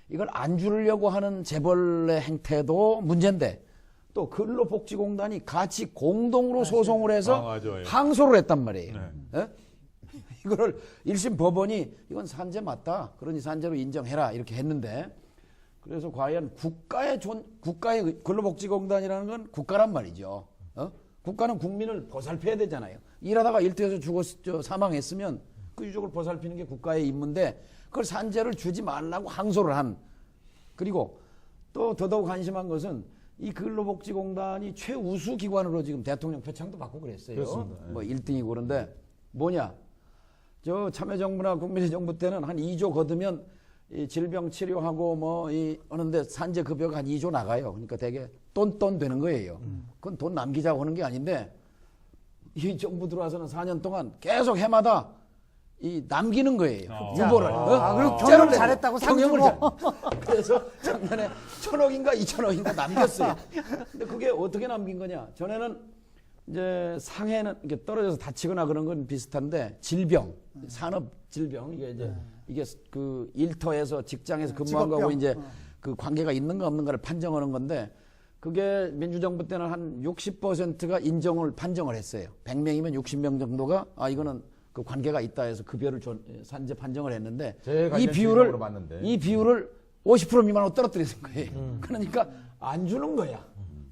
이걸 안 주려고 하는 재벌의 행태도 문제인데 또 근로복지공단이 같이 공동으로 소송을 해서 항소를 했단 말이에요. 네. 이거를 1심 법원이 이건 산재 맞다. 그러니 산재로 인정해라. 이렇게 했는데 그래서 과연 국가의 근로복지공단이라는 건 국가란 말이죠. 국가는 국민을 보살펴야 되잖아요. 일하다가 일터에서 사망했으면 그 유족을 보살피는 게 국가의 임무인데 그걸 산재를 주지 말라고 항소를 한. 그리고 또 더더욱 한심한 것은 이 근로복지공단이 최우수 기관으로 지금 대통령 표창도 받고 그랬어요. 그렇습니다. 뭐 1등이고 그런데 뭐냐? 저 참여정부나 국민의 정부 때는 한 2조 거두면 이 질병 치료하고 하는데 산재 급여가 한 2조 나가요. 그러니까 되게 똔똔 되는 거예요. 그건 돈 남기자고 하는 게 아닌데 이 정부 들어와서는 4년 동안 계속 해마다 이 남기는 거예요. 후보를. 그리고 경영을 잘했다고 경영을 상주고. 그래서 작년에 1,000억인가 2,000억인가 남겼어요. 근데 그게 어떻게 남긴 거냐? 전에는 이제 상해는 이게 떨어져서 다치거나 그런 건 비슷한데 질병, 산업 질병 이게 그 일터에서 직장에서 근무한 거하고 이제 그 관계가 있는가 없는가를 판정하는 건데 그게 민주정부 때는 한 60%가 판정을 했어요. 100명이면 60명 정도가 이거는 그 관계가 있다 해서 급여를 산재 판정을 했는데 이 비율을 50% 미만으로 떨어뜨리는 거예요. 그러니까 안 주는 거야.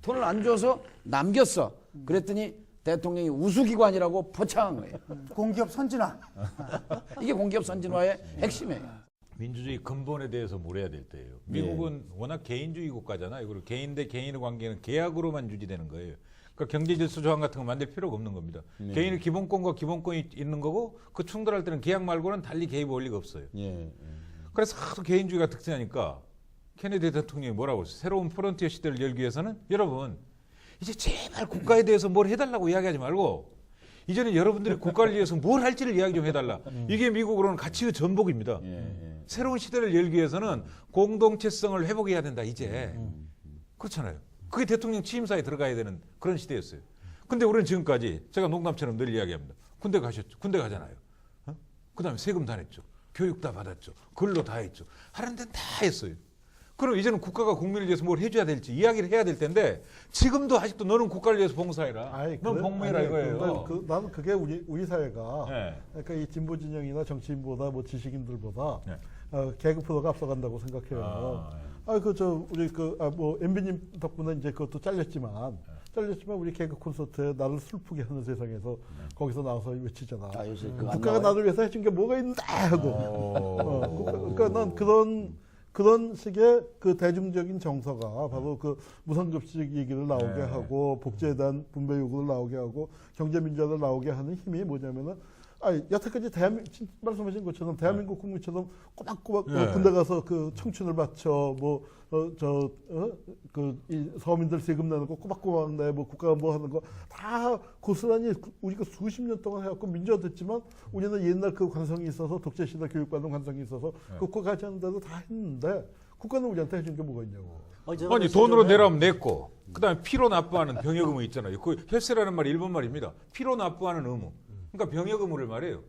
돈을 안 줘서 남겼어. 그랬더니 대통령이 우수기관이라고 포창한 거예요. 공기업 선진화. 이게 공기업 선진화의 핵심이에요. 민주주의 근본에 대해서 물어야 될 때예요. 미국은 워낙 개인주의 국가잖아요. 그리고 개인 대 개인의 관계는 계약으로만 유지되는 거예요. 그러니까 경제질서 조항 같은 거 만들 필요가 없는 겁니다. 개인의 기본권과 기본권이 있는 거고 그 충돌할 때는 계약 말고는 달리 개입 원리가 없어요. 그래서 하도 개인주의가 특징하니까 케네디 대통령이 뭐라고 했어요? 새로운 프론티어 시대를 열기 위해서는 여러분 이제 제발 국가에 대해서 뭘 해달라고 이야기하지 말고 이제는 여러분들이 국가를 위해서 뭘 할지를 이야기 좀 해달라. 이게 미국으로는 가치의 전복입니다. 새로운 시대를 열기 위해서는 공동체성을 회복해야 된다 이제. 그렇잖아요. 그게 대통령 취임사에 들어가야 되는 그런 시대였어요. 근데 우리는 지금까지 제가 농담처럼 늘 이야기합니다. 군대 가셨죠. 군대 가잖아요. 그다음에 세금 다 냈죠. 교육 다 받았죠. 근로 다 했죠. 하는 데는 다 했어요. 그럼 이제는 국가가 국민을 위해서 뭘 해줘야 될지 이야기를 해야 될 텐데 지금도 아직도 너는 국가를 위해서 봉사해라. 넌 복무해라 이거예요. 나는 그게 우리 사회가 그러니까 이 진보 진영이나 정치인보다 뭐 지식인들보다 개그 프로가 앞서간다고 생각해요. 우리 뭐 MB님 덕분에 이제 그것도 잘렸지만 우리 개그 콘서트에 나를 슬프게 하는 세상에서 거기서 나와서 외치잖아. 요새 국가가 나를 위해서 해준 게 뭐가 있는데 하고. 그러니까 난 그런 식의 그 대중적인 정서가 바로 그 무상급식 얘기를 나오게 하고 복지에 대한 분배 요구를 나오게 하고 경제민주화를 나오게 하는 힘이 뭐냐면은 여태까지 말씀하신 것처럼 대한민국 국민처럼 꼬박꼬박 군대 가서 그 청춘을 바쳐 이 서민들 세금 내는 거 꼬박꼬박 내 국가가 뭐 하는 거 다 고스란히 우리가 수십 년 동안 해왔고 민주화됐지만 우리는 옛날 그 관성이 있어서 독재시대 교육받는 관성이 있어서 국가 가지 않는 데도 다 했는데 국가는 우리한테 해준 게 뭐가 있냐고. 아니 돈으로 내라면 냈고 그다음에 피로 납부하는 병역 의무 있잖아요. 그 혈세라는 말이 일본 말입니다. 피로 납부하는 의무. 그러니까 병역 의무를 말해요.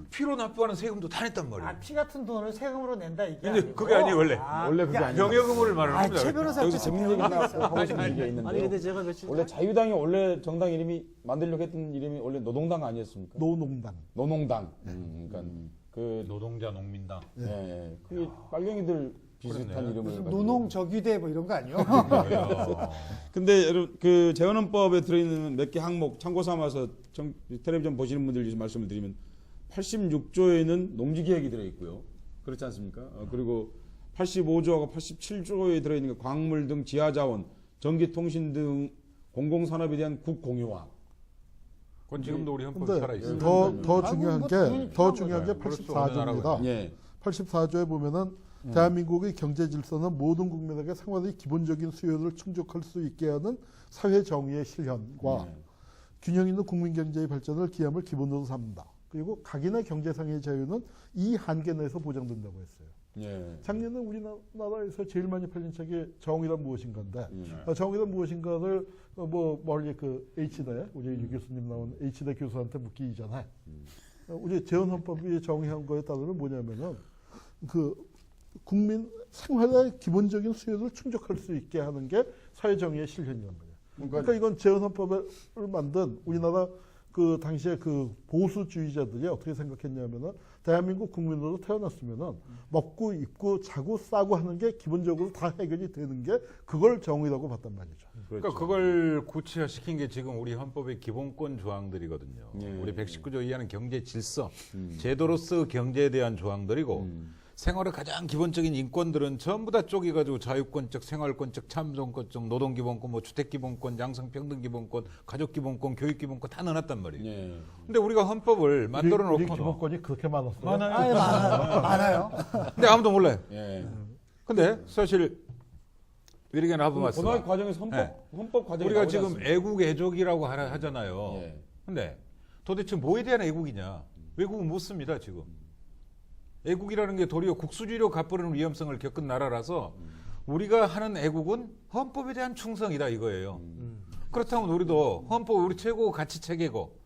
피로 납부하는 세금도 다 냈단 말이에요. 피 같은 돈을 세금으로 낸다 이게. 근데 그게 아니에요 원래. 원래 그게 아니에요. 병역 의무를 말하는 겁니다. 최 변호사 여기 재밌는 얘기 나왔고 얘기가 있는데. 아니 근데 제가 며칠 원래 자유당이 원래 정당 이름이 만들려고 했던 이름이 원래 노동당 아니었습니까? 노농당. 노농당. 그러니까 그 노동자 농민당. 네, 그게 빨갱이들 비슷한 이름을 가지고. 노농적유대 뭐 이런 거 아니요? 근데 여러분 그 재헌헌법에 들어있는 몇 개 항목 참고 삼아서 텔레비전 보시는 분들 위해서 말씀을 드리면 86조에는 농지계획이 들어있고요. 그렇지 않습니까? 그리고 85조하고 87조에 들어있는 게 광물 등 지하자원, 전기통신 등 공공산업에 대한 국공유화. 그건 지금도 우리 헌법에 살아있어요. 더 중요한 게 84조입니다. 예. 84조에 보면은 대한민국의 경제 질서는 모든 국민에게 생활의 기본적인 수요를 충족할 수 있게 하는 사회 정의의 실현과 균형 있는 국민 경제의 발전을 기함을 기본으로 삼는다. 그리고 각인의 경제상의 자유는 이 한계 내에서 보장된다고 했어요. 작년에 우리나라에서 제일 많이 팔린 책이 정의란 무엇인가인데 정의란 무엇인가를 멀리 그 H대 우리 유 교수님 나온 H대 교수한테 묻기 이전에 우리 재헌헌법이 정의한 거에 따르면 뭐냐면은 그 국민 생활의 기본적인 수요를 충족할 수 있게 하는 게 사회정의의 실현이란 말이에요. 그러니까 이건 재헌헌법을 만든 우리나라 그 당시에 그 보수주의자들이 어떻게 생각했냐면은 대한민국 국민으로 태어났으면은 먹고 입고 자고 싸고 하는 게 기본적으로 다 해결이 되는 게 그걸 정의라고 봤단 말이죠. 그러니까 그걸 구체화시킨 게 지금 우리 헌법의 기본권 조항들이거든요. 예. 우리 119조 이하는 경제 질서, 제도로서 경제에 대한 조항들이고 생활의 가장 기본적인 인권들은 전부 다 쪼개가지고 자유권적, 생활권적, 참정권적, 노동기본권, 뭐 주택기본권, 양성평등기본권, 가족기본권, 교육기본권 다 넣어놨단 말이에요. 예. 근데 우리가 헌법을 만들어 우리 놓고 기본권이 그렇게 많았어요. 많아요. 아예 많아요. 많아요. 근데 아무도 몰라요. 예. 근데 사실 위리겐 고등학교 하버마스가 과정에서 헌법 과정에 우리가 나오지 지금 않습니까? 애국 애족이라고 하잖아요. 예. 근데 도대체 뭐에 대한 애국이냐? 외국은 못 씁니다 지금. 애국이라는 게 도리어 국수주의로 갚으려는 위험성을 겪은 나라라서 우리가 하는 애국은 헌법에 대한 충성이다 이거예요. 그렇다면 우리도 헌법 우리 최고 가치 체계고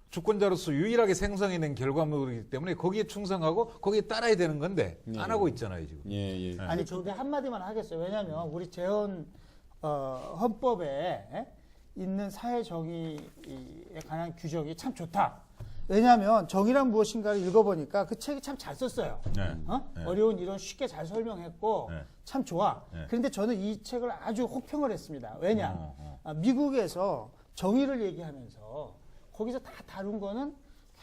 주권자로서 유일하게 생성해낸 결과물이기 때문에 거기에 충성하고 거기에 따라야 되는 건데 안 하고 있잖아요 지금. 예, 예. 아니 저기 한마디만 하겠어요. 왜냐하면 우리 재헌 헌법에 있는 사회 정의에 관한 규정이 참 좋다. 왜냐하면 정의란 무엇인가를 읽어보니까 그 책이 참 잘 썼어요. 네. 네. 어려운 이론 쉽게 잘 설명했고 네. 참 좋아. 네. 그런데 저는 이 책을 아주 혹평을 했습니다. 왜냐? 미국에서 정의를 얘기하면서 거기서 다 다룬 거는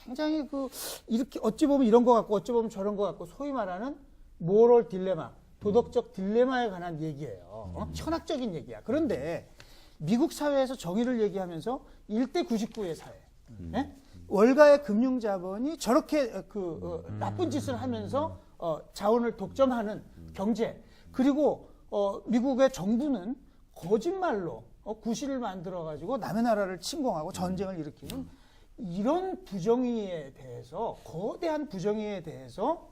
굉장히 그 이렇게 어찌 보면 이런 거 같고 어찌 보면 저런 거 같고 소위 말하는 모럴 딜레마, 도덕적 딜레마에 관한 얘기예요. 현학적인 얘기야. 그런데 미국 사회에서 정의를 얘기하면서 1대 99의 사회. 네? 월가의 금융자본이 저렇게 나쁜 짓을 하면서 자원을 독점하는 경제. 그리고 미국의 정부는 거짓말로 구실을 만들어가지고 남의 나라를 침공하고 전쟁을 일으키는 이런 부정의에 대해서 거대한 부정의에 대해서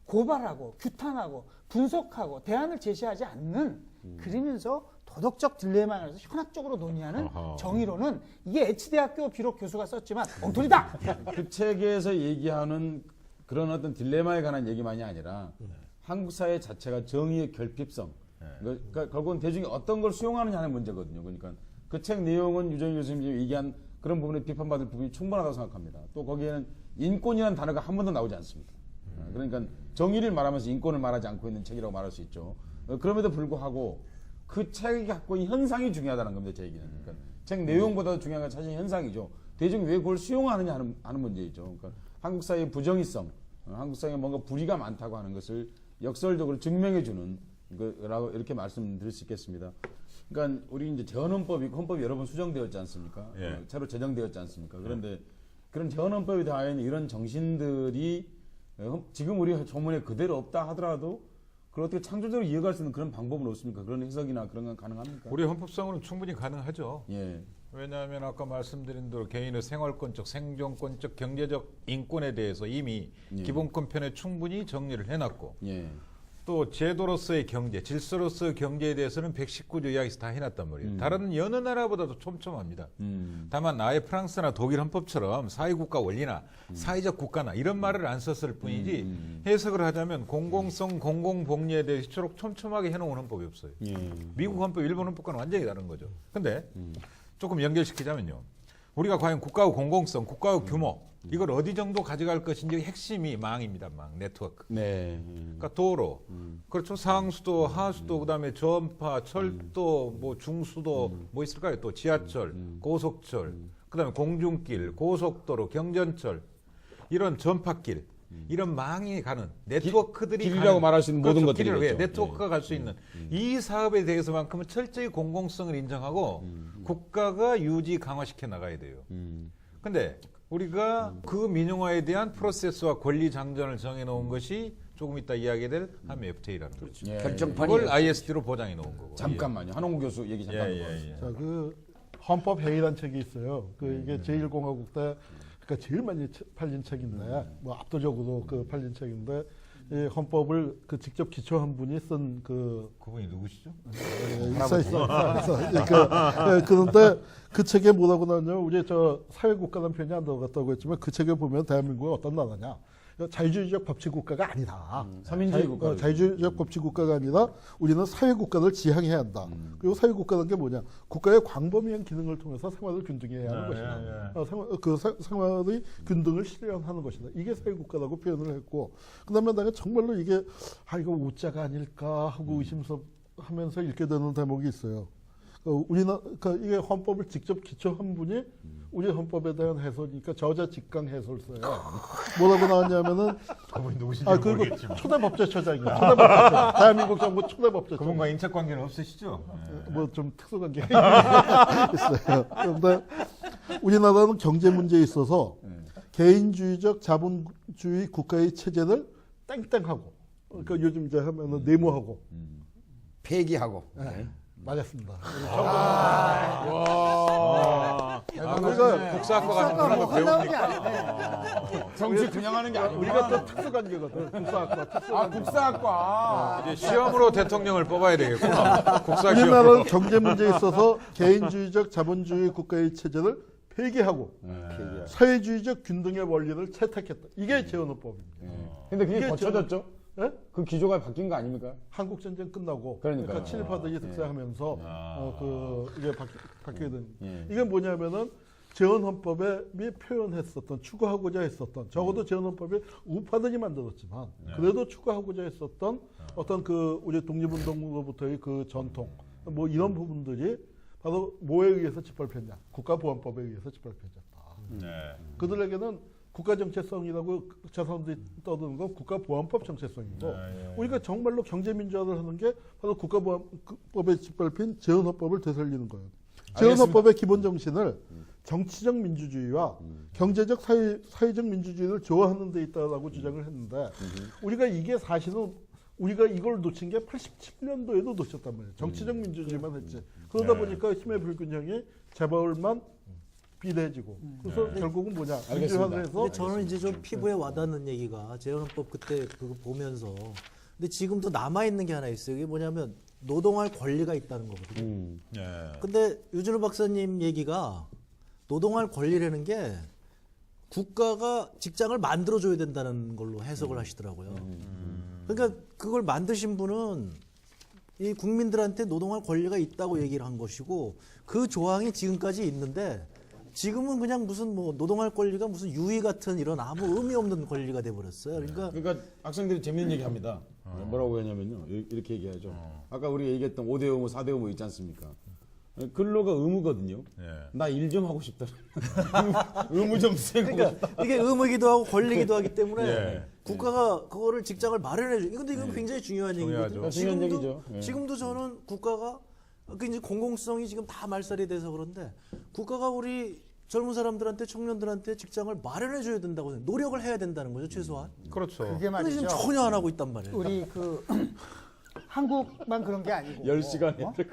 고발하고 규탄하고 분석하고 대안을 제시하지 않는 그러면서 도덕적 딜레마에서 현학적으로 논의하는 어허. 정의로는 이게 H대학교 비록 교수가 썼지만 엉터리다. 그 책에서 얘기하는 그런 어떤 딜레마에 관한 얘기만이 아니라 한국 사회 자체가 정의의 결핍성. 그러니까 결국은 대중이 어떤 걸 수용하느냐 하는 문제거든요. 그러니까 그 책 내용은 유정희 교수님이 얘기한 그런 부분에 비판받을 부분이 충분하다고 생각합니다. 또 거기에는 인권이라는 단어가 한 번도 나오지 않습니다. 그러니까 정의를 말하면서 인권을 말하지 않고 있는 책이라고 말할 수 있죠. 그럼에도 불구하고 그 책이 갖고 있는 현상이 중요하다는 겁니다. 제 얘기는. 그러니까 책 내용보다도 중요한 건 사실 현상이죠. 대중이 왜 그걸 수용하느냐 하는 문제이죠. 그러니까 한국 사회의 부정의성, 한국 사회에 뭔가 불의가 많다고 하는 것을 역설적으로 증명해 주는 거라고 이렇게 말씀드릴 수 있겠습니다. 그러니까 우리 이제 재헌헌법이 헌법이 여러 번 수정되었지 않습니까? 예. 새로 제정되었지 않습니까? 그런데 그런 재헌헌법에 대한 이런 정신들이 지금 우리 조문에 그대로 없다 하더라도 그걸 어떻게 창조적으로 이어갈 수 있는 그런 방법은 없습니까? 그런 해석이나 그런 건 가능합니까? 우리 헌법상으로는 충분히 가능하죠. 예. 왜냐하면 아까 말씀드린 대로 개인의 생활권적, 생존권적, 경제적 인권에 대해서 이미 예. 기본권 편에 충분히 정리를 해놨고 예. 또 제도로서의 경제, 질서로서의 경제에 대해서는 119조 이하에서 다 해놨단 말이에요. 다른 여느 나라보다도 촘촘합니다. 다만 아예 프랑스나 독일 헌법처럼 사회국가 원리나 사회적 국가나 이런 말을 안 썼을 뿐이지 해석을 하자면 공공성, 공공복리에 대해 이토록 촘촘하게 해놓은 헌법이 없어요. 예. 미국 헌법, 일본 헌법과는 완전히 다른 거죠. 근데 조금 연결시키자면요. 우리가 과연 국가의 공공성, 국가의 규모 이걸 어디 정도 가져갈 것인지 핵심이 망입니다. 망, 네트워크. 네. 그러니까 도로, 그렇죠. 상수도, 하수도, 그다음에 전파, 철도, 뭐 중수도, 뭐 있을까요? 또 지하철, 고속철, 그다음에 공중길, 고속도로, 경전철, 이런 전파길, 이런 망이 가는 네트워크들이 길이라고 말할 수 있는 모든 그렇죠. 것들이겠죠. 길을 왜 네트워크가 갈 수 있는 이 사업에 대해서만큼은 철저히 공공성을 인정하고 국가가 유지 강화시켜 나가야 돼요. 근데 우리가 그 민영화에 대한 프로세스와 권리 장전을 정해놓은 것이 조금 이따 이야기될 한미 FTA라는 거죠. 예. 결정판이 그걸 ISD로 보장해 놓은 거고. 잠깐만요. 한홍구 교수 얘기 잠깐. 예. 자, 그 헌법 회의란 책이 있어요. 그 이게 제1공화국 때 그러니까 제일 많이 팔린 책인데 뭐 압도적으로 그 팔린 책인데 이 헌법을 그 직접 기초한 분이 쓴 그 그분이 누구시죠? 있어. 그런데 그 책에 뭐라고 나오냐면 우리 저 사회국가라는 표현이 안 들어갔다고 했지만 그 책에 보면 대한민국이 어떤 나라냐. 자유주의적 법치 국가가 아니다. 삼인주의 국가. 자유주의적 법치 국가가 아니라 우리는 사회 국가를 지향해야 한다. 그리고 사회 국가는 게 뭐냐? 국가의 광범위한 기능을 통해서 생활을 균등해야 하는 것이다. 생활의 균등을 실현하는 것이다. 이게 사회 국가라고 표현을 했고, 그다음에 내가 정말로 이게 이거 오자가 아닐까 하고 의심하면서 읽게 되는 대목이 있어요. 이게 헌법을 직접 기초한 분이 우리 헌법에 대한 해설이니까 저자 직강 해설서예요. 뭐라고 나왔냐면은 그분이 누구신지 그리고 모르겠지만 초대 법제처장이에요. 초대 법제처장. 대한민국 정부 초대 법제처장. 그분과 인척 관계는 없으시죠? 뭐 좀 특수관계가 있어요. 그런데 우리나라는 경제 문제에 있어서 개인주의적 자본주의 국가의 체제를 땡땡하고, 그러니까 요즘 이제 하면은 내무하고 폐기하고. 맞았습니다. 우리가 국사학과 가서 그런 거 한다는 게 배웁니까? 아니네. 정치 그냥 하는 게 아니고. 우리가 또 특수관계거든. 국사학과. 국사학과. 이제 시험으로 대통령을 뽑아야 되겠구나. 국사 우리나라는 시험. 경제 문제에 있어서 개인주의적 자본주의 국가의 체제를 폐기하고 사회주의적 균등의 원리를 채택했다. 이게 재헌헌법입니다. 근데 그게 이게 거쳐졌죠? 예? 그 기조가 바뀐 거 아닙니까? 한국 전쟁 끝나고 그러니까요. 그러니까 친일파들이 득세하면서 이게 바뀌게 된. 예. 이게 뭐냐면은 재헌헌법에 표현했었던 추구하고자 했었던 적어도 재헌헌법이 우파들이 만들었지만 그래도 추구하고자 했었던 어떤 그 우리 독립운동으로부터의 그 전통 뭐 이런 부분들이 바로 뭐에 의해서 짓밟혔냐? 국가보안법에 의해서 짓밟혀졌다. 그들에게는 국가 정체성이라고 저 사람들이 떠드는 건 국가보안법 정체성이고 우리가 정말로 경제민주화를 하는 게 바로 국가보안법에 짓밟힌 재헌헌법을 되살리는 거예요. 재헌헌법의 기본 정신을 정치적 민주주의와 경제적 사회적 민주주의를 조화하는 데 있다라고 주장을 했는데 우리가 이게 사실은 우리가 이걸 놓친 게 87년도에도 놓쳤단 말이에요. 정치적 민주주의만 했지. 그러다 보니까 힘의 불균형이 재벌만 비대해지고 그래서 결국은 뭐냐 민주화를 해서 근데 저는 이제 좀 피부에 와닿는 얘기가 재헌헌법 그때 그거 보면서 근데 지금도 남아 있는 게 하나 있어요. 이게 뭐냐면 노동할 권리가 있다는 거거든요. 근데 유준호 박사님 얘기가 노동할 권리라는 게 국가가 직장을 만들어줘야 된다는 걸로 해석을 하시더라고요. 그러니까 그걸 만드신 분은 이 국민들한테 노동할 권리가 있다고 얘기를 한 것이고 그 조항이 지금까지 있는데 지금은 그냥 무슨 뭐 노동할 권리가 무슨 유의 같은 이런 아무 의미 없는 권리가 돼버렸어요. 그러니까 학생들이 재밌는 얘기 합니다. 뭐라고 하냐면요. 이렇게 얘기하죠. 아까 우리가 얘기했던 5대 의무, 4대 의무 있지 않습니까? 근로가 의무거든요. 나 일 좀 하고 싶다. 의무 좀 수행하고 그러니까 싶다. 이게 의무이기도 하고 권리기도 하기 때문에 국가가 그거를 직장을 마련해 줘. 근데 이건 굉장히 중요한 얘기거든요. 중요한 얘기죠. 지금도 저는 국가가 그 이제 공공성이 지금 다 말살이 돼서 그런데 국가가 우리 젊은 사람들한테 청년들한테 직장을 마련해 줘야 된다고 노력을 해야 된다는 거죠 최소한. 그렇죠. 그게 근데 지금 말이죠. 전혀 안 하고 있단 말이에요. 우리 그 한국만 그런 게 아니고 10시간에.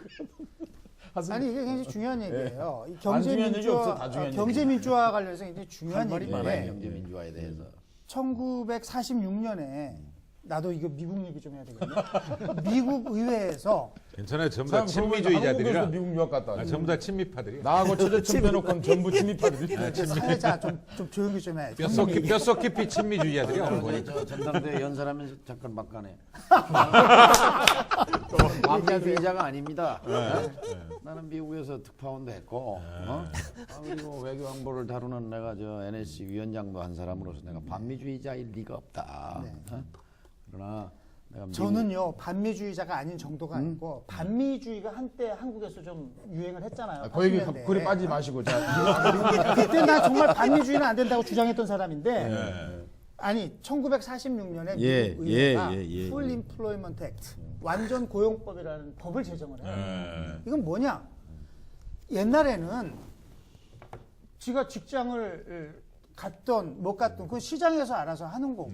아니 이게 굉장히 중요한 얘기예요. 이 안 중요한 얘기 없어. 다 중요한 경제 민주화 관련해서 굉장히 할 중요한 말이 많아요. 얘기인데 경제민주화에 대해서. 1946년에 나도 이거 미국 얘기 좀 해야 되겠네. 미국 의회에서 괜찮아요. 전부 다 사람 친미주의자들이라. 한국에서 미국 유학 갔다 왔죠. 전부 다 친미파들이야. 나하고 최저층 빼놓고는 전부 친미파들이. 사회자 좀 조용히 좀 해. 뼛속 깊이 친미주의자들이야. 이번에 저 전당대회 연설하면서 잠깐 막간에 반미주의자가 아닙니다. 나는 미국에서 특파원도 했고 그리고 외교안보를 다루는 내가 저 NSC 위원장도 한 사람으로서 내가 반미주의자일 리가 없다. 그러나 내가 저는요 반미주의자가 아닌 정도가 아니고 반미주의가 한때 한국에서 좀 유행을 했잖아요. 그 얘기 80년대. 그리 빠지지 마시고. 자, 그때 나 정말 반미주의는 안 된다고 주장했던 사람인데 아니 1946년에 미국 의회가 Full Employment Act 완전 고용법이라는 법을 제정을 해요. 이건 뭐냐? 옛날에는 지가 직장을 갔던 못 갔던 그 시장에서 알아서 하는 거고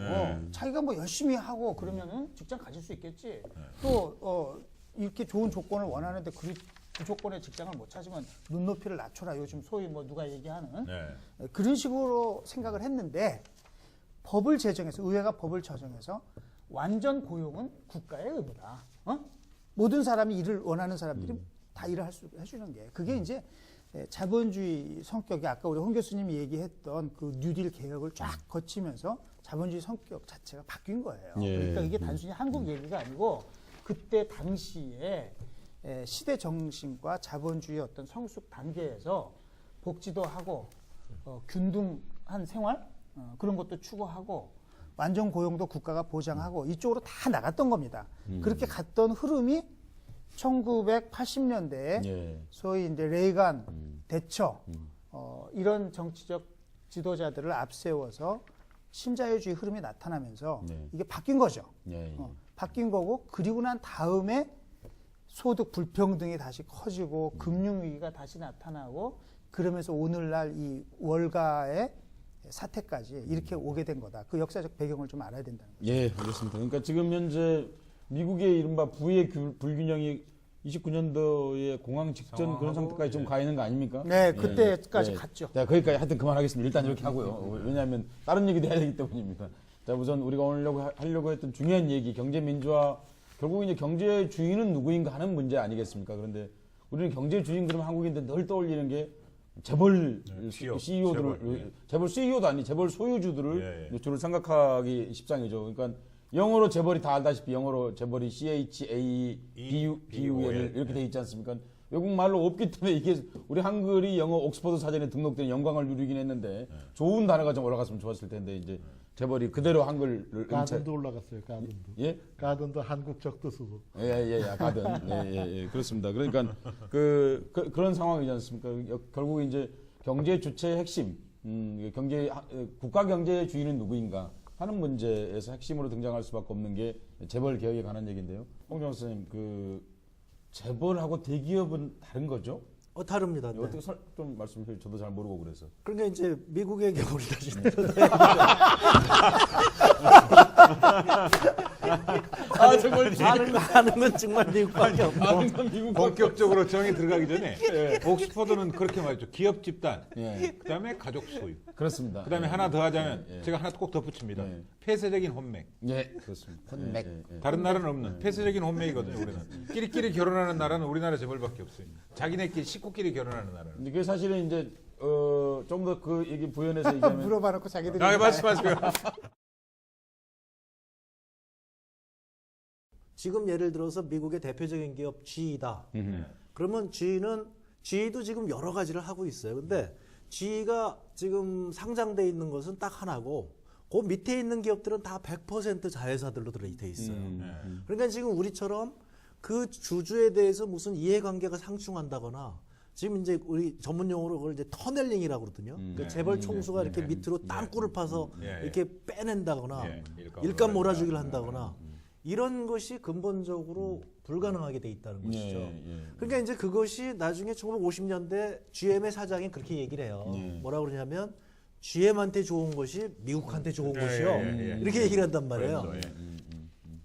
자기가 뭐 열심히 하고 그러면은 직장 가질 수 있겠지. 또 이렇게 좋은 조건을 원하는데 그 조건의 직장을 못 찾으면 눈높이를 낮춰라. 요즘 소위 뭐 누가 얘기하는 그런 식으로 생각을 했는데 법을 제정해서 의회가 법을 제정해서 완전 고용은 국가의 의무다. 모든 사람이 일을 원하는 사람들이 다 일을 해주는 게 그게 이제 자본주의 성격이 아까 우리 홍 교수님이 얘기했던 그 뉴딜 개혁을 쫙 거치면서 자본주의 성격 자체가 바뀐 거예요. 예. 그러니까 이게 단순히 한국 얘기가 아니고 그때 당시에 시대 정신과 자본주의 어떤 성숙 단계에서 복지도 하고 균등한 생활 그런 것도 추구하고 완전 고용도 국가가 보장하고 이쪽으로 다 나갔던 겁니다. 그렇게 갔던 흐름이 1980년대에 예. 소위 이제 레이간, 대처 이런 정치적 지도자들을 앞세워서 신자유주의 흐름이 나타나면서 네. 이게 바뀐 거죠. 예. 바뀐 거고 그리고 난 다음에 소득 불평등이 다시 커지고 금융위기가 다시 나타나고 그러면서 오늘날 이 월가의 사태까지 이렇게 오게 된 거다. 그 역사적 배경을 좀 알아야 된다는 거죠. 예, 알겠습니다. 그러니까 지금 현재 미국의 이른바 부의 불균형이 29년도에 공황 직전 그런 상태까지 좀 가 있는 거 아닙니까? 네, 그때까지 예. 갔죠. 자, 거기까지 하여튼 그만하겠습니다. 일단 이렇게 하고요. 왜냐하면 다른 얘기도 해야 되기 때문입니다. 자, 우선 우리가 오늘 하려고 했던 중요한 얘기, 경제 민주화, 결국 이제 경제 주인은 누구인가 하는 문제 아니겠습니까? 그런데 우리는 경제 주인 그러면 한국인들 늘 떠올리는 게 재벌 CEO들을 재벌 CEO도 아니 재벌 소유주들을 주로 생각하기 십상이죠. 그러니까 영어로 재벌이 다 알다시피 영어로 재벌이 CHABUL 이렇게 돼 있지 않습니까? 외국 말로 없기 때문에 이게 우리 한글이 영어 옥스퍼드 사전에 등록된 영광을 누리긴 했는데 좋은 단어가 좀 올라갔으면 좋았을 텐데 이제 재벌이 그대로 한글을 가든도 올라갔어요. 가든도. 예? 가든도 한국적 뜻으로. 예, 가든. 예, 그렇습니다. 그러니까 그런 상황이지 않습니까? 결국 이제 경제 주체의 핵심, 국가 경제의 주인은 누구인가 하는 문제에서 핵심으로 등장할 수밖에 없는 게 재벌 개혁에 관한 얘기인데요. 홍정호 선생님, 그 재벌하고 대기업은 다른 거죠? 다릅니다. 네. 어떻게 좀 말씀해 주세요. 저도 잘 모르고 그래서. 그러니까 이제 미국의 경우를 다시 정말 아는 건 정말 미국밖에 없고. 본격적으로 정에 들어가기 전에 옥스퍼드는 그렇게 말했죠. 기업 집단, 예. 그다음에 가족 소유, 그렇습니다. 그다음에 하나 더 하자면 제가 하나 꼭 덧붙입니다. 폐쇄적인 혼맥. 예, 그렇습니다. 혼맥. 다른 나라는 없는 폐쇄적인 혼맥이거든요. 우리는 끼리끼리 결혼하는 나라는 우리나라 재벌밖에 없어요. 자기네끼리 식구끼리 결혼하는 나라는. 근데 그게 사실은 이제 좀 더 그 얘기 부연해서 얘기하면 물어봐놓고 자기들이 말씀하세요. 지금 예를 들어서 미국의 대표적인 기업 GE다. 그러면 GE도 지금 여러 가지를 하고 있어요. 근데 GE가 지금 상장돼 있는 것은 딱 하나고 그 밑에 있는 기업들은 다 100% 자회사들로 돼 있어요. 그러니까 지금 우리처럼 그 주주에 대해서 무슨 이해관계가 상충한다거나 지금 이제 우리 전문 용어로 그걸 이제 터넬링이라고 그러거든요. 그러니까 재벌 총수가 이렇게 밑으로 땅굴을 파서 이렇게 빼낸다거나 일감 몰아주기를 한다거나 이런 것이 근본적으로 불가능하게 돼 있다는 것이죠. 그러니까 이제 그것이 나중에 1950년대 GM의 사장이 그렇게 얘기를 해요. 뭐라 그러냐면 GM한테 좋은 것이 미국한테 좋은 것이요. 이렇게 얘기를 한단 말이에요.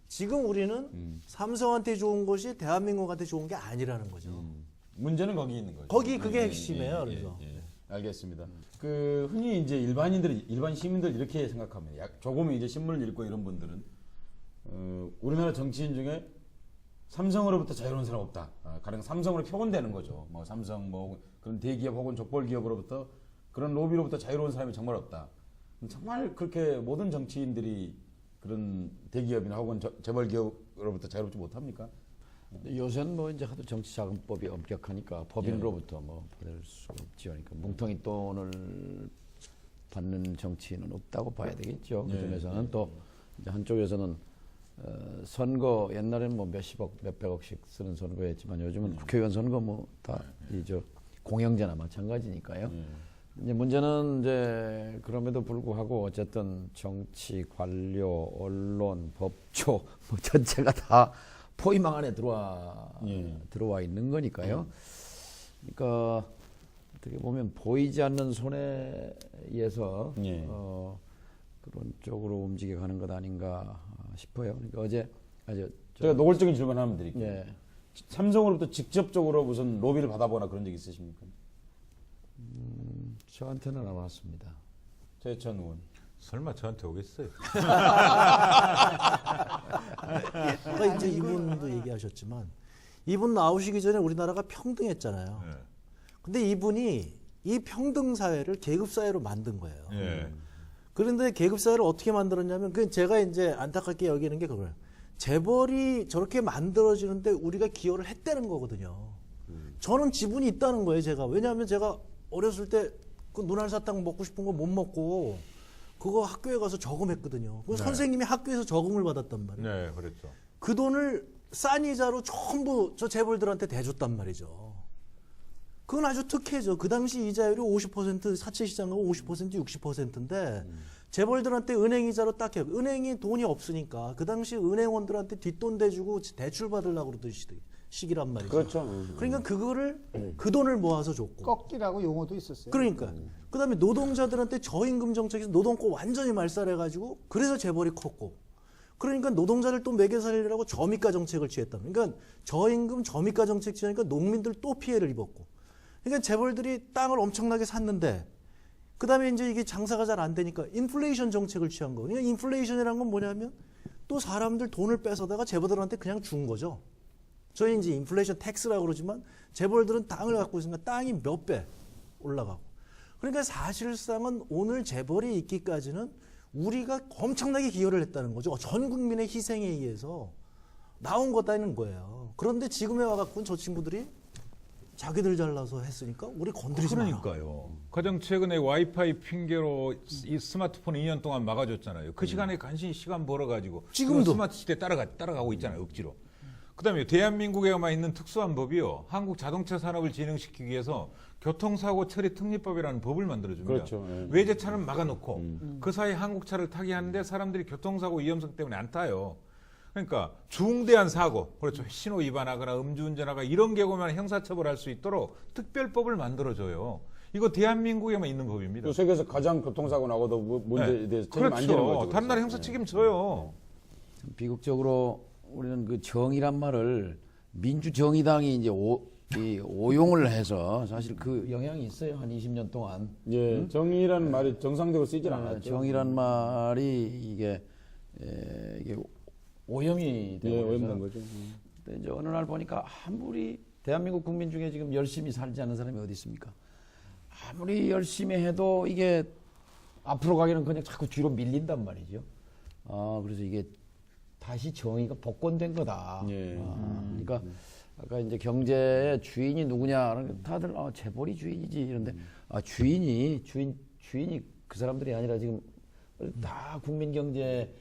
지금 우리는 삼성한테 좋은 것이 대한민국한테 좋은 게 아니라는 거죠. 문제는 거기 있는 거죠. 그게 핵심이에요. 그래서. 알겠습니다. 그 흔히 이제 일반 시민들 이렇게 생각합니다. 조금 이제 신문을 읽고 이런 분들은 우리나라 정치인 중에 삼성으로부터 자유로운 사람 없다. 가령 삼성으로 표본되는 거죠. 뭐 삼성 뭐 그런 대기업 혹은 족벌 기업으로부터 그런 로비로부터 자유로운 사람이 정말 없다. 정말 그렇게 모든 정치인들이 그런 대기업이나 혹은 재벌 기업으로부터 자유롭지 못합니까? 요새는 뭐 이제 하도 정치자금법이 엄격하니까 법인으로부터 뭐 받을 수가 없죠. 그러니까 뭉텅이 돈을 받는 정치인은 없다고 봐야 되겠죠. 그 점에서는 또 이제 한쪽에서는 선거 옛날에는 뭐 몇십억, 몇백억씩 쓰는 선거였지만 요즘은 국회의원 선거 뭐 다 이저 공영제나 마찬가지니까요. 이제 문제는 이제 그럼에도 불구하고 어쨌든 정치, 관료, 언론, 법조 뭐 전체가 다 포위망 안에 들어와 있는 거니까요. 그러니까 어떻게 보면 보이지 않는 손에 의해서 그런 쪽으로 움직여가는 것 아닌가 싶어요. 그러니까 어제 제가 노골적인 질문 하나 드릴게요. 예. 삼성으로부터 직접적으로 무슨 로비를 받아보거나 그런 적 있으십니까? 저한테는 안 왔습니다. 최천 의원. 설마 저한테 오겠어요? 아까 이제 이분도 얘기하셨지만 이분 나오시기 전에 우리나라가 평등했잖아요. 근데 이분이 이 평등 사회를 계급 사회로 만든 거예요. 그런데 계급사회를 어떻게 만들었냐면 그 제가 이제 안타깝게 여기는 게 그거예요. 재벌이 저렇게 만들어지는데 우리가 기여를 했다는 거거든요. 저는 지분이 있다는 거예요, 제가. 왜냐하면 제가 어렸을 때 그 눈알 사탕 먹고 싶은 거 못 먹고 그거 학교에 가서 저금했거든요. 그 선생님이 학교에서 저금을 받았단 말이에요. 네, 그렇죠. 그 돈을 싼 이자로 전부 저 재벌들한테 대줬단 말이죠. 그건 아주 특혜죠. 그 당시 이자율이 50% 사채 시장하고 50% 60%인데 재벌들한테 은행 이자로 딱 해요. 은행이 돈이 없으니까 그 당시 은행원들한테 뒷돈 대주고 대출 받으려고 그러던 시기란 말이죠. 그렇죠. 그러니까 그거를 그 돈을 모아서 줬고. 꺾기라고 용어도 있었어요. 그러니까 그다음에 노동자들한테 저임금 정책에서 노동권 완전히 말살해가지고 그래서 재벌이 컸고. 그러니까 노동자를 또 매겨 살리려고 저미가 정책을 취했다. 그러니까 저임금 저미가 정책 취하니까 농민들 또 피해를 입었고. 그러니까 재벌들이 땅을 엄청나게 샀는데 그다음에 이제 이게 장사가 잘 안 되니까 인플레이션 정책을 취한 거. 그러니까 인플레이션이라는 건 뭐냐면 또 사람들 돈을 뺏어다가 재벌들한테 그냥 준 거죠. 저희 이제 인플레이션 텍스라고 그러지만 재벌들은 땅을 갖고 있으니까 땅이 몇 배 올라가고. 그러니까 사실상은 오늘 재벌이 있기까지는 우리가 엄청나게 기여를 했다는 거죠. 전 국민의 희생에 의해서 나온 거다는 거예요. 그런데 지금에 와갖고는 저 친구들이 자기들 잘나서 했으니까 우리 건드리지 마라. 그러니까요. 가장 최근에 와이파이 핑계로 이 스마트폰 2년 동안 막아줬잖아요. 그 시간에 간신히 시간 벌어가지고 지금도. 지금 스마트 시대 따라가고 있잖아요. 억지로. 그다음에 대한민국에만 있는 특수한 법이요. 한국 자동차 산업을 진흥시키기 위해서 교통사고 처리 특례법이라는 법을 만들어줍니다. 그렇죠. 예. 외제차는 막아놓고 그 사이 한국차를 타게 하는데 사람들이 교통사고 위험성 때문에 안 타요. 그러니까 중대한 사고, 그렇죠. 신호 위반하거나 음주운전하거나 이런 경우만 형사처벌할 수 있도록 특별법을 만들어줘요. 이거 대한민국에만 있는 법입니다. 또 세계에서 가장 교통사고 나고도 문제에 대해서 책임 안 지는 그렇죠. 거죠. 다른 나라 형사 책임져요. 비극적으로 우리는 그 정의란 말을 민주정의당이 이제 오용을 해서 사실 그 영향이 있어요. 한 20년 동안. 예, 정의라는 말이 정상적으로 쓰질 않았죠. 정의란 말이 이게 오염이 되고 예, 그래서 오염된 거죠. 근데 이제 어느 날 보니까 아무리 대한민국 국민 중에 지금 열심히 살지 않는 사람이 어디 있습니까? 아무리 열심히 해도 이게 앞으로 가기는 그냥 자꾸 뒤로 밀린단 말이죠. 그래서 이게 다시 정의가 복권된 거다. 예. 그러니까 아까 이제 경제의 주인이 누구냐? 다들 재벌이 주인이지 이런데 주인이 그 사람들이 아니라 지금 다 국민 경제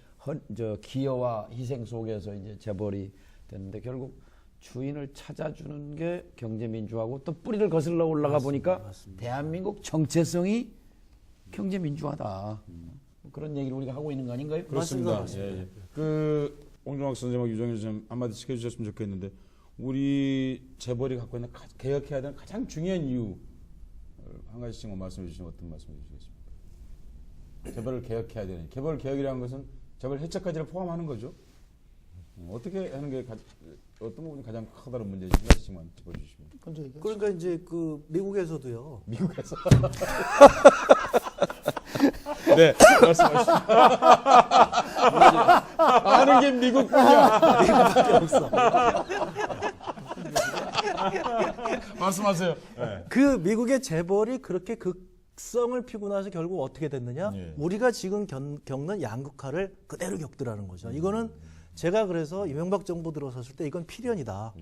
기여와 희생 속에서 이제 재벌이 됐는데 결국 주인을 찾아주는 게 경제민주화고 또 뿌리를 거슬러 올라가 보니까 대한민국 정체성이 경제민주화다. 그런 얘기를 우리가 하고 있는 거 아닌가요? 그렇습니다. 맞습니다. 예, 예. 그 홍종학 선생님하고 유정일 선생님 한마디씩 해주셨으면 좋겠는데 우리 재벌이 갖고 있는 개혁해야 되는 가장 중요한 이유 한 가지씩만 말씀해 주시면 어떤 말씀해 주시겠습니까? 재벌을 개혁해야 되는 재벌 개혁이라는 것은 재벌 해체까지를 포함하는 거죠. 어떻게 하는 게 어떤 부분이 가장 커다란 문제인지 한 가지씩만 짚어주시면. 그러니까 이제 그 미국에서도요. 미국에서. 네, 말씀하시죠. 아는 게 미국뿐이야. 미국밖에 없어. 말씀하세요. 그 미국의 재벌이 그렇게 극성을 피고 나서 결국 어떻게 됐느냐? 예. 우리가 지금 겪는 양극화를 그대로 겪더라는 거죠. 이거는 제가 그래서 이명박 정부 들어섰을 때 이건 필연이다.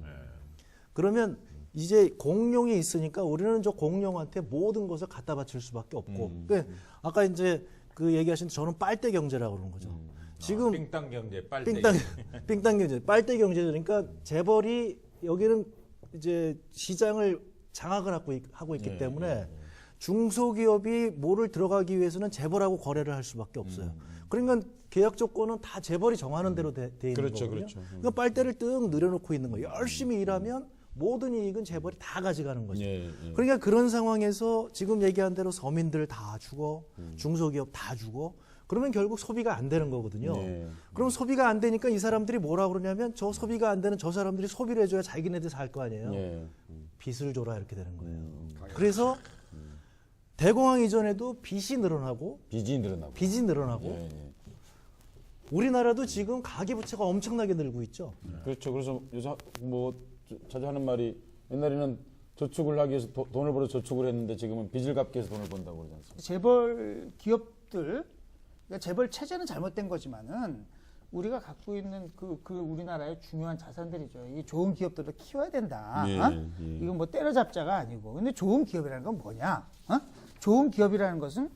그러면 이제 공룡이 있으니까 우리는 저 공룡한테 모든 것을 갖다 바칠 수밖에 없고. 그러니까 아까 이제 그 얘기하신 저는 빨대 경제라고 그러는 거죠. 지금 삥땅 경제, 빨대. 삥땅 경제, 빨대 경제 그러니까 재벌이 여기는 이제 시장을 장악을 하고 있기 때문에 중소기업이 뭐를 들어가기 위해서는 재벌하고 거래를 할 수밖에 없어요. 그러니까 계약 조건은 다 재벌이 정하는 대로 돼 있는 그렇죠, 거거든요. 그렇죠. 그러니까 빨대를 뜩 늘여놓고 있는 거예요. 열심히 일하면 모든 이익은 재벌이 다 가져가는 거죠. 예, 예. 그러니까 그런 상황에서 지금 얘기한 대로 서민들 다 주고 중소기업 다 주고 그러면 결국 소비가 안 되는 거거든요. 네. 그럼 소비가 안 되니까 이 사람들이 뭐라 그러냐면 저 소비가 안 되는 저 사람들이 소비를 해줘야 자기네들 살 거 아니에요. 예. 빚을 줘라 이렇게 되는 거예요. 그래서 대공황 이전에도 빚이 늘어나고 빚이 늘어나고. 빚이 늘어나고 예, 예. 우리나라도 지금 가계부채가 엄청나게 늘고 있죠. 그렇죠. 그래서 요새 뭐 자주 하는 말이 옛날에는 저축을 하기 위해서 돈을 벌어 저축을 했는데 지금은 빚을 갚기 위해서 돈을 번다고 그러지 않습니까? 재벌 기업들 그러니까 재벌 체제는 잘못된 거지만은 우리가 갖고 있는 그 우리나라의 중요한 자산들이죠. 이 좋은 기업들을 키워야 된다. 예, 어? 예. 이건 뭐 때려잡자가 아니고. 근데 좋은 기업이라는 건 뭐냐? 어? 좋은 기업이라는 것은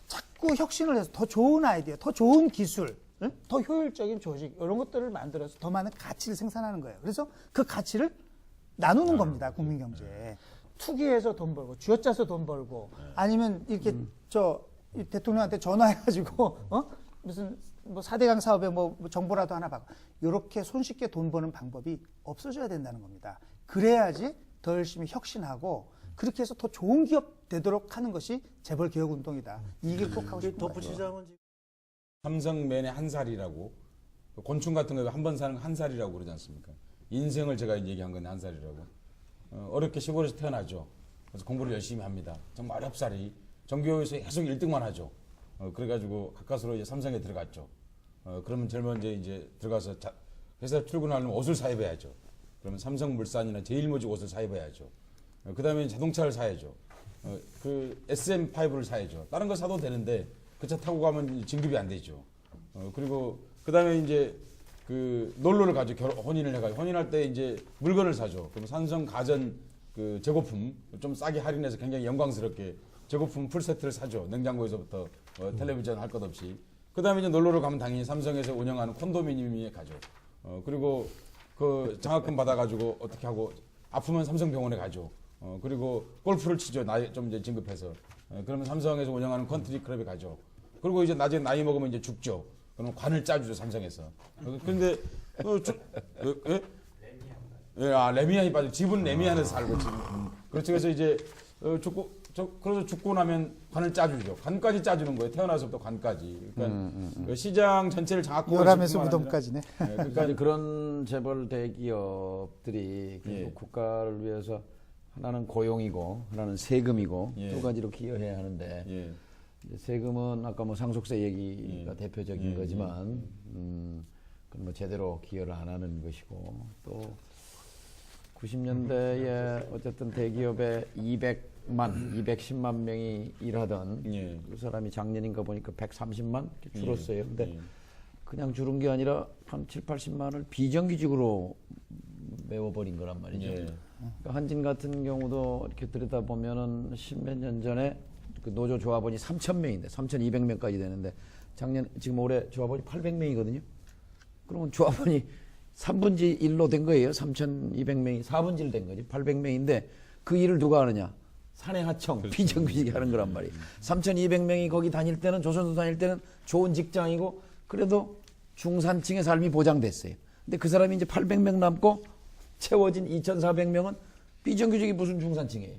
자꾸 혁신을 해서 더 좋은 아이디어, 더 좋은 기술, 응? 더 효율적인 조직 이런 것들을 만들어서 더 많은 가치를 생산하는 거예요. 그래서 그 가치를 나누는 겁니다. 국민 경제에. 투기해서 돈 벌고 쥐어짜서 돈 벌고 아니면 이렇게 이 대통령한테 전화해가지고 무슨 뭐 4대강 사업에 뭐 정보라도 하나 받고 이렇게 손쉽게 돈 버는 방법이 없어져야 된다는 겁니다. 그래야지 더 열심히 혁신하고 그렇게 해서 더 좋은 기업 되도록 하는 것이 재벌 개혁 운동이다. 이 얘기를 꼭 하고 싶은 거예요. 덧붙이자면 지금 삼성맨의 한 살이라고 곤충 같은 거 한 번 사는 거 한 살이라고 그러지 않습니까? 인생을 제가 얘기한 건데 한 살이라고. 어렵게 시골에서 태어나죠. 그래서 공부를 열심히 합니다. 정말 어렵사리 정규교육에서 계속 1등만 하죠. 그래가지고 가까스로 이제 삼성에 들어갔죠. 그러면 제일 먼저 이제 들어가서 회사 출근하려면 옷을 사 입어야죠. 그러면 삼성물산이나 제일모직 옷을 사 입어야죠. 그 다음에 자동차를 사야죠. 그 SM5를 사야죠. 다른 거 사도 되는데 그 차 타고 가면 진급이 안 되죠. 그리고 그 다음에 이제 그 놀러를 가죠. 혼인을 해가지고 혼인할 때 이제 물건을 사죠. 그럼 삼성 가전 그 재고품 좀 싸게 할인해서 굉장히 영광스럽게 재고품 풀 세트를 사죠. 냉장고에서부터 텔레비전 할 것 없이. 그 다음에 이제 놀러를 가면 당연히 삼성에서 운영하는 콘도미니엄에 가죠. 그리고 그 장학금 받아가지고 어떻게 하고 아프면 삼성병원에 가죠. 그리고 골프를 치죠. 나이 좀 이제 진급해서. 그러면 삼성에서 운영하는 컨트리 클럽에 가죠. 그리고 이제 나중에 나이 먹으면 이제 죽죠. 그러면 관을 짜주죠, 삼성에서. 그런데 레미안이 빠져. 집은 레미안에서 살고 지금. 그렇죠. 그래서 이제 그래서 죽고 나면 관을 짜주죠. 관까지 짜주는 거예요. 태어나서부터 관까지. 그러니까 그 시장 전체를 장악하고 요람에서 무덤까지네. 그러니까 그런 재벌 대기업들이 예. 국가를 위해서 하나는 고용이고 하나는 세금이고 예. 두 가지로 기여해야 하는데 예. 이제 세금은 아까 뭐 상속세 얘기가 예. 대표적인 예. 거지만 그건 뭐 제대로 기여를 안 하는 것이고 또 90년대에 어쨌든 대기업에 210만 명이 일하던 예. 그 사람이 작년인가 보니까 130만 이렇게 줄었어요. 근데 예. 그냥 줄은 게 아니라 한 7, 80만을 비정규직으로 메워버린 거란 말이죠. 예. 그러니까 한진 같은 경우도 이렇게 들여다보면은 10몇 년 전에 그 노조 조합원이 3,000명인데 3,200명까지 되는데 지금 올해 조합원이 800명이거든요. 그러면 조합원이 3분의 1로 된 거예요. 3,200명이 4분의 1 된 거지. 800명인데 그 일을 누가 하느냐? 사내하청 비정규직이 하는 거란 말이에요. 3,200명이 거기 다닐 때는 조선소 다닐 때는 좋은 직장이고 그래도 중산층의 삶이 보장됐어요. 근데 그 사람이 이제 800명 남고 채워진 2,400명은 비정규직이 무슨 중산층이에요.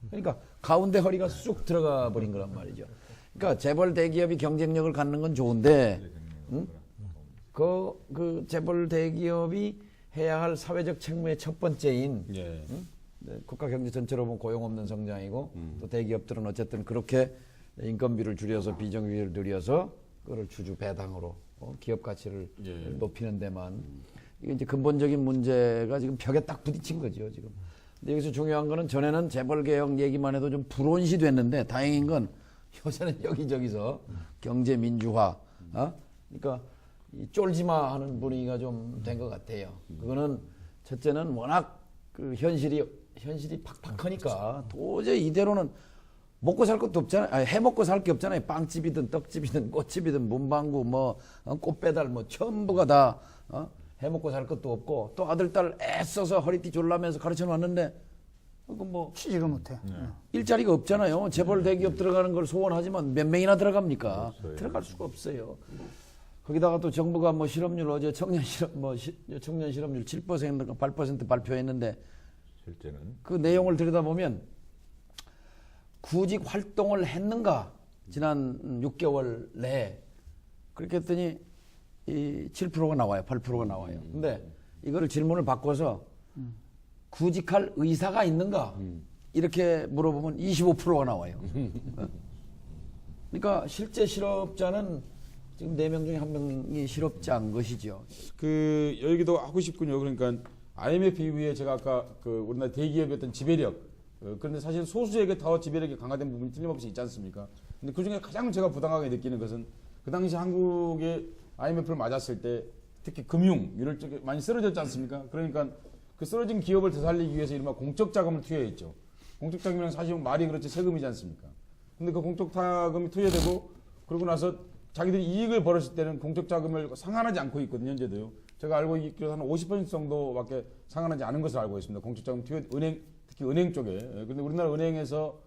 그러니까 가운데 허리가 쑥 들어가 버린 거란 말이죠. 그러니까 재벌 대기업이 경쟁력을 갖는 건 좋은데 응? 그 재벌 대기업이 해야 할 사회적 책무의 첫 번째인 예. 응? 네, 국가 경제 전체로 보면 고용 없는 성장이고 또 대기업들은 어쨌든 그렇게 인건비를 줄여서 비정규직을 늘려서 그걸 주주 배당으로 기업 가치를 예. 높이는 데만 이게 이제 근본적인 문제가 지금 벽에 딱 부딪힌 거죠 지금. 근데 여기서 중요한 거는 전에는 재벌 개혁 얘기만 해도 좀 불온시 됐는데 다행인 건 요새는 여기저기서 경제 민주화, 그러니까 이 쫄지마 하는 분위기가 좀 된 것 같아요. 그거는 첫째는 워낙 그 현실이 팍팍하니까 도저히 이대로는 먹고 살 것도 없잖아요. 아니, 해 먹고 살 게 없잖아요. 빵집이든 떡집이든 꽃집이든 문방구 뭐 꽃배달 뭐 전부가 다 해 먹고 살 것도 없고 또 아들 딸 애써서 허리띠 졸라면서 가르쳐 놨는데 그 뭐 취직을 못해. 일자리가 없잖아요. 재벌 대기업 들어가는 걸 소원하지만 몇 명이나 들어갑니까? 들어갈 수가 없어요. 거기다가 또 정부가 뭐 실업률 어제 청년 실업률 7%인가 8% 발표했는데 실제는 그 내용을 들여다보면 구직 활동을 했는가 지난 6개월 내에 그렇게 했더니 이 7%가 나와요. 8%가 나와요. 근데 이거를 질문을 바꿔서 구직할 의사가 있는가 이렇게 물어보면 25%가 나와요. 그러니까 실제 실업자는 지금 4명 중에 1명이 실업자인 것이죠. 그 여기도 하고 싶군요. 그러니까 IMF 이후에 제가 아까 그 우리나라 대기업의 어떤 지배력 그런데 사실 소수에게 더 지배력이 강화된 부분이 틀림없이 있지 않습니까? 근데 그 중에 가장 제가 부당하게 느끼는 것은 그 당시 한국의 IMF를 맞았을 때 특히 금융 이럴 쪽에 많이 쓰러졌지 않습니까? 그러니까 그 쓰러진 기업을 되살리기 위해서 이른바 공적 자금을 투여했죠. 공적 자금이란 사실 말이 그렇지 세금이지 않습니까? 근데 그 공적 자금이 투여되고 그러고 나서 자기들이 이익을 벌었을 때는 공적 자금을 상환하지 않고 있거든요. 현재도요. 제가 알고 있기로 한 50% 정도밖에 상환하지 않은 것을 알고 있습니다. 공적 자금 투여 은행 특히 은행 쪽에. 근데 우리나라 은행에서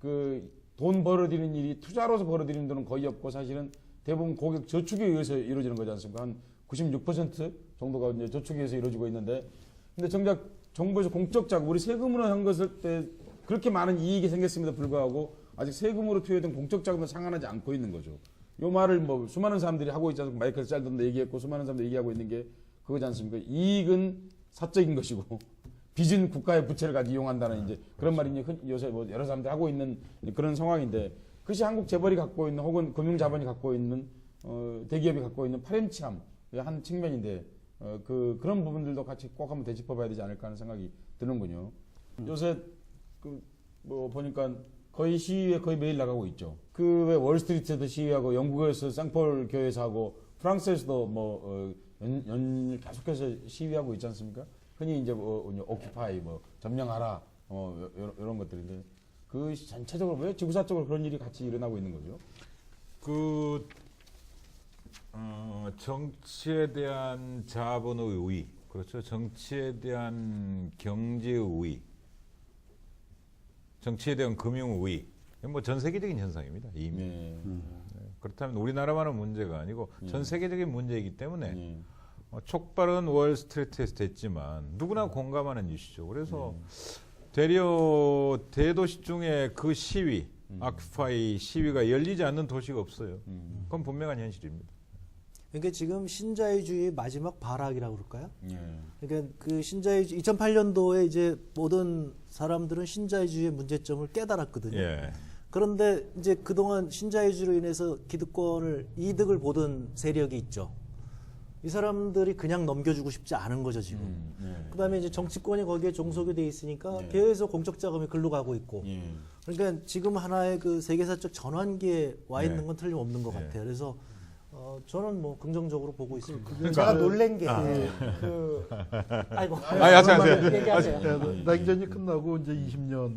그 돈 벌어들이는 일이 투자로서 벌어들이는 돈은 거의 없고 사실은 대부분 고객 저축에 의해서 이루어지는 거지 않습니까? 한 96% 정도가 이제 저축에 의해서 이루어지고 있는데 근데 정작 정부에서 공적 자금 우리 세금으로 한 것을 때 그렇게 많은 이익이 생겼음에도 불구하고 아직 세금으로 투여된 공적 자금을 상환하지 않고 있는 거죠. 요 말을 뭐 수많은 사람들이 하고 있지 않습니까? 마이클 셀던도 얘기했고 수많은 사람들이 얘기하고 있는 게 그거지 않습니까? 이익은 사적인 것이고 빚은 국가의 부채를 가지고 이용한다는 이제 그런 말이 이제 요새 뭐 여러 사람들이 하고 있는 그런 상황인데 그것이 한국 재벌이 갖고 있는 혹은 금융자본이 갖고 있는 대기업이 갖고 있는 파렴치함의 한 측면인데 그런 부분들도 같이 꼭 한번 되짚어봐야 되지 않을까 하는 생각이 드는군요. 요새 그 뭐 보니까 거의 시위에 거의 매일 나가고 있죠. 그 왜 월스트리트에도 시위하고 영국에서 쌍폴 교회에서 하고 프랑스에서도 뭐 계속해서 시위하고 있지 않습니까? 흔히 이제 뭐 오키파이 뭐 점령하라 이런 것들인데 그 전체적으로 왜 지구사적으로 그런 일이 같이 일어나고 있는 거죠? 정치에 대한 자본의 우위, 그렇죠. 정치에 대한 경제의 우위, 정치에 대한 금융 우위, 뭐 전 세계적인 현상입니다. 이미. 네. 그렇다면 우리나라만의 문제가 아니고 전 세계적인 문제이기 때문에 네. 촉발은 월스트리트에서 됐지만 누구나 공감하는 이슈죠. 그래서 되려 대도시 중에 그 시위, 아쿠파이 시위가 열리지 않는 도시가 없어요. 그건 분명한 현실입니다. 그러니까 지금 신자유주의 마지막 발악이라고 그럴까요? 네. 그러니까 그 신자유주의 2008년도에 이제 모든 사람들은 신자유주의의 문제점을 깨달았거든요. 예. 그런데 이제 그동안 신자유주의로 인해서 기득권을 이득을 보던 세력이 있죠. 이 사람들이 그냥 넘겨주고 싶지 않은 거죠 지금. 그다음에 이제 정치권이 거기에 종속이 돼 있으니까 계속 공적 자금이 글로 가고 있고. 그러니까 지금 하나의 그 세계사적 전환기에 와 있는 건 틀림없는 것 같아요. 그래서 저는 뭐 긍정적으로 보고 있습니다. 제가 놀란 게 아이고 하세요. 얘기하세요. 냉전이 끝나고 이제 20년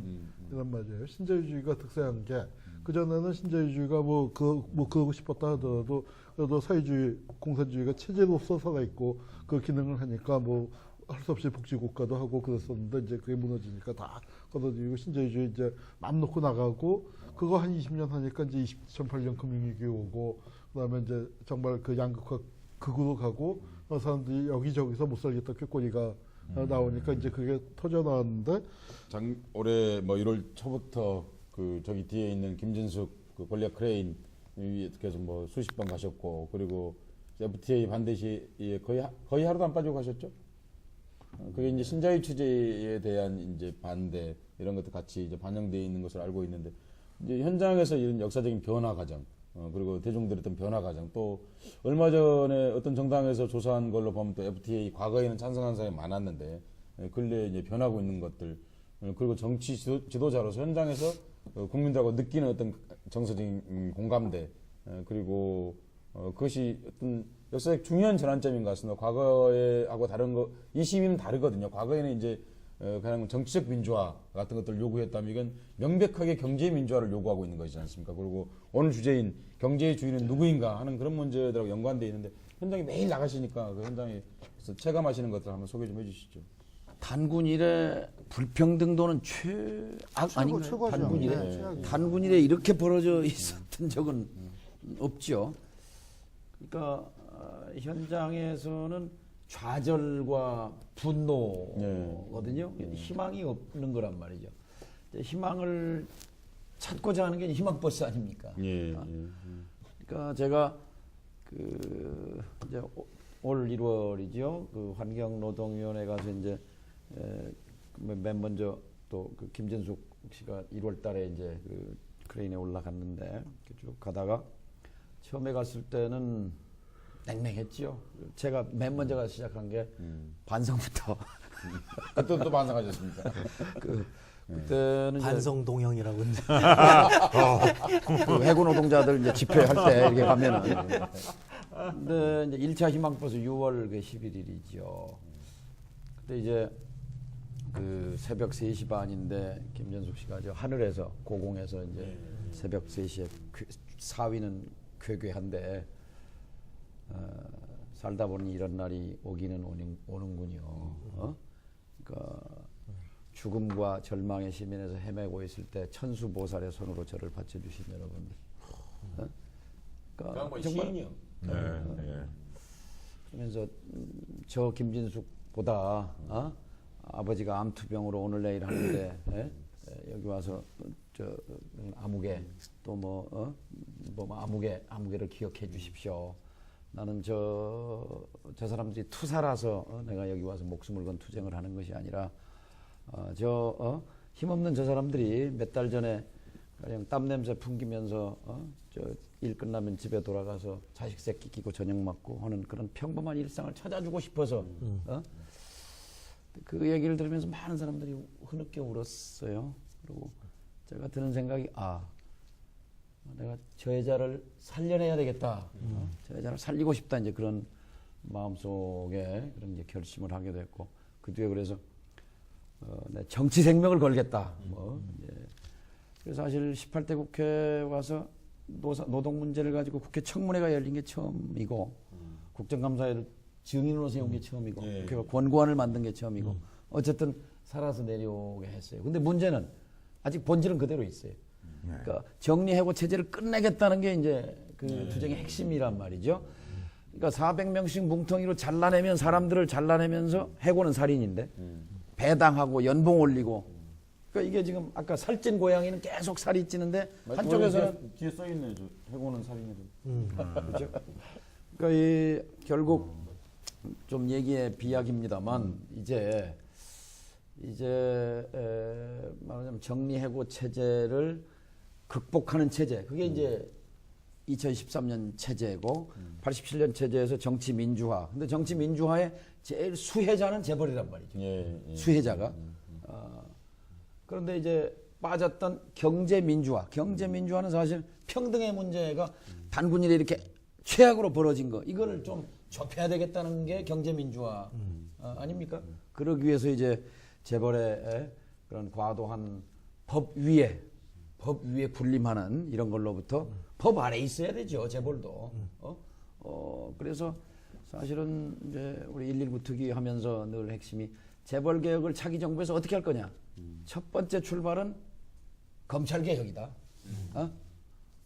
이란 말이에요. 신자유주의가 득세한 게 그전에는 신자유주의가 그러고 싶었다 하더라도 그래도 사회주의, 공산주의가 체제로서 살아있고 그 기능을 하니까 뭐 할 수 없이 복지국가도 하고 그랬었는데 이제 그게 무너지니까 다 걷어들이고 신자유주의 이제 맘 놓고 나가고 그거 한 20년 하니까 이제 2008년 금융위기 오고 그다음에 이제 정말 그 양극화 극으로 가고 사람들이 여기저기서 못 살겠다 꾀꼬리가 나오니까 이제 그게 터져 나왔는데 올해 뭐 1월 초부터 그 저기 뒤에 있는 김진숙 그 권력 크레인 계속 뭐 수십 번 가셨고 그리고 FTA 반대 시에 거의 하루도 안 빠지고 가셨죠? 그게 이제 신자유 취재에 대한 이제 반대 이런 것도 같이 이제 반영되어 있는 것을 알고 있는데 이제 현장에서 이런 역사적인 변화 과정 그리고 대중들의 어떤 변화 과정 또 얼마 전에 어떤 정당에서 조사한 걸로 보면 또 FTA 과거에는 찬성한 사람이 많았는데 근래에 이제 변하고 있는 것들 그리고 정치 지도자로서 현장에서 국민들하고 느끼는 어떤 정서적인 공감대 그리고 그것이 어떤 역사적 중요한 전환점인 것 같습니다. 과거에하고 다른 거 이 시위는 다르거든요. 과거에는 이제 그냥 정치적 민주화 같은 것들을 요구했다면 이건 명백하게 경제 민주화를 요구하고 있는 것이지 않습니까? 그리고 오늘 주제인 경제의 주인은 누구인가 하는 그런 문제들하고 연관되어 있는데 현장에 매일 나가시니까 그 현장에서 체감하시는 것들 한번 소개 좀 해주시죠. 단군 이래 불평등도는 아닌가요? 최고죠. 단군 이래 네, 최악이에요. 단군 이래 이렇게 벌어져 있었던 적은 없죠. 그러니까 현장에서는 좌절과 분노거든요. 희망이 없는 거란 말이죠. 희망을 찾고자 하는 게 희망버스 아닙니까? 그러니까 제가 이제 올 1월이죠. 그 환경노동위원회 가서 이제 맨 먼저 또 그 김진숙 씨가 1월달에 이제 그 크레인에 올라갔는데 쭉 가다가 처음에 갔을 때는 냉랭했지요. 제가 맨 먼저 가서 시작한 게 반성부터. 그때 또 반성하셨습니까? 그때는 이제 반성동형이라고 이제 그 해군 노동자들 이제 집회할 때 이렇게 가면은. 근데 이제 1차 희망버스 6월 그 11일이죠. 그때 이제 그 새벽 3시 반인데 김전숙 씨가 저 하늘에서 고공에서 이제 새벽 3시에 사위는 쾌쾌한데 살다 보니 이런 날이 오기는 오는군요. 그러니까 죽음과 절망의 시민에서 헤매고 있을 때 천수보살의 손으로 저를 받쳐주신 여러분들. 그러니까 정말 그러면서 저 김진숙보다 아버지가 암투병으로 오늘 내일 하는데 여기 와서 저 아무개 또 뭐 아무개를 기억해 주십시오. 나는 저 사람들이 투사라서 내가 여기 와서 목숨을 건 투쟁을 하는 것이 아니라 힘없는 저 사람들이 몇 달 전에 그냥 땀 냄새 풍기면서 저 일 끝나면 집에 돌아가서 자식 새끼 끼고 저녁 먹고 하는 그런 평범한 일상을 찾아주고 싶어서 그 얘기를 들으면서 많은 사람들이 흐느껴 울었어요. 그리고 제가 드는 생각이 내가 저 여자를 살려내야 되겠다. 저 여자를 살리고 싶다. 이제 그런 마음속에 그런 이제 결심을 하게 됐고 그 뒤에 그래서 내 정치 생명을 걸겠다. 그래서 사실 18대 국회 와서 노동 문제를 가지고 국회 청문회가 열린 게 처음이고 국정감사를 증인으로 세운 게 처음이고 국회가 권고안을 만든 게 처음이고 어쨌든 살아서 내려오게 했어요. 근데 문제는 아직 본질은 그대로 있어요. 그러니까 정리해고 체제를 끝내겠다는 게 이제 그 투쟁의 핵심이란 말이죠. 그러니까 400명씩 뭉텅이로 잘라내면 사람들을 잘라내면서 해고는 살인인데 배당하고 연봉 올리고 그러니까 이게 지금 아까 살찐 고양이는 계속 살이 찌는데 한쪽에서는 뒤에 써 있네. 저 해고는 살인이고. 그렇죠. 그러니까 이 결국 좀 얘기의 비약입니다만 이제 말하자면 정리해고 체제를 극복하는 체제 그게 이제 2013년 체제고 87년 체제에서 정치 민주화. 근데 정치 민주화의 제일 수혜자는 재벌이란 말이죠. 수혜자가. 그런데 이제 빠졌던 경제 민주화. 경제 민주화는 사실 평등의 문제가 단군일에 이렇게 최악으로 벌어진 거. 이거를 좀 좁혀야 되겠다는 게 경제 민주화 아닙니까? 그러기 위해서 이제 재벌의 그런 과도한 법 위에 군림하는 이런 걸로부터 법 아래에 있어야 되죠. 재벌도. 그래서 사실은 이제 우리 119 특위 하면서 늘 핵심이 재벌 개혁을 차기 정부에서 어떻게 할 거냐. 첫 번째 출발은 검찰 개혁이다.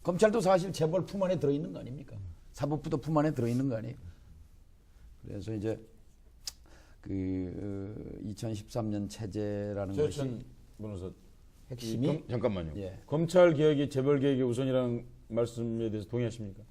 검찰도 사실 재벌 품 안에 들어있는 거 아닙니까? 사법부도 품 안에 들어있는 거 아니에요? 그래서 이제 그 2013년 체제라는 것이 변호사 핵심이 잠깐만요. 예. 검찰 개혁이 재벌 개혁의 우선이라는 말씀에 대해서 동의하십니까?